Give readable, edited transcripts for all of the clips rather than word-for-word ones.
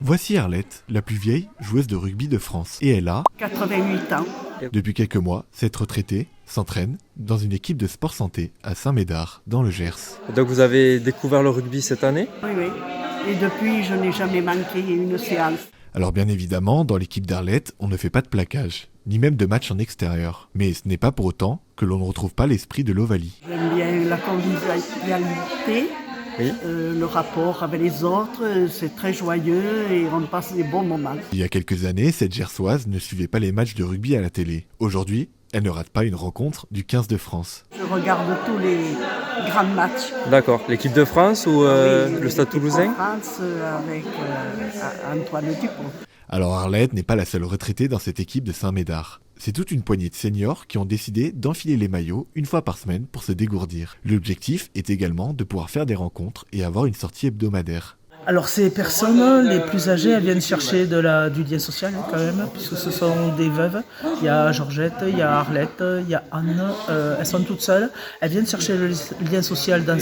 Voici Arlette, la plus vieille joueuse de rugby de France. Et elle a 88 ans. Depuis quelques mois, cette retraitée s'entraîne dans une équipe de sport santé à Saint-Médard, dans le Gers. Donc vous avez découvert le rugby cette année? Oui, oui. Et depuis, je n'ai jamais manqué une séance. Alors bien évidemment, dans l'équipe d'Arlette, on ne fait pas de plaquage, ni même de match en extérieur. Mais ce n'est pas pour autant que l'on ne retrouve pas l'esprit de l'Ovalie. J'aime bien la convivialité, Oui. le rapport avec les autres, c'est très joyeux et on passe des bons moments. Il y a quelques années, cette Gersoise ne suivait pas les matchs de rugby à la télé. Aujourd'hui, elle ne rate pas une rencontre du 15 de France. Je regarde tous les grands matchs. D'accord. L'équipe de France ou Oui, le Stade l'équipe Toulousain? de France avec Antoine Dupont. Alors Arlette n'est pas la seule retraitée dans cette équipe de Saint-Médard. C'est toute une poignée de seniors qui ont décidé d'enfiler les maillots une fois par semaine pour se dégourdir. L'objectif est également de pouvoir faire des rencontres et avoir une sortie hebdomadaire. Alors ces personnes, les plus âgées, elles viennent chercher du lien social quand même, puisque ce sont des veuves. Il y a Georgette, il y a Arlette, il y a Anne, elles sont toutes seules. Elles viennent chercher le lien social dans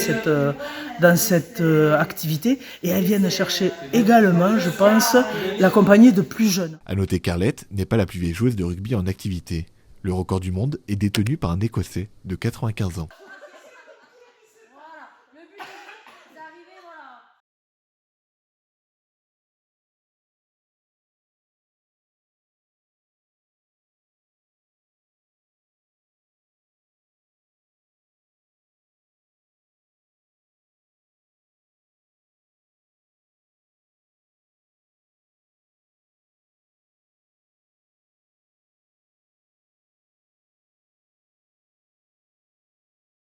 cette activité et elles viennent chercher également, je pense, la compagnie de plus jeunes. À noter qu'Arlette n'est pas la plus vieille joueuse de rugby en activité. Le record du monde est détenu par un Écossais de 95 ans. Voilà, le but, c'est arrivé, voilà.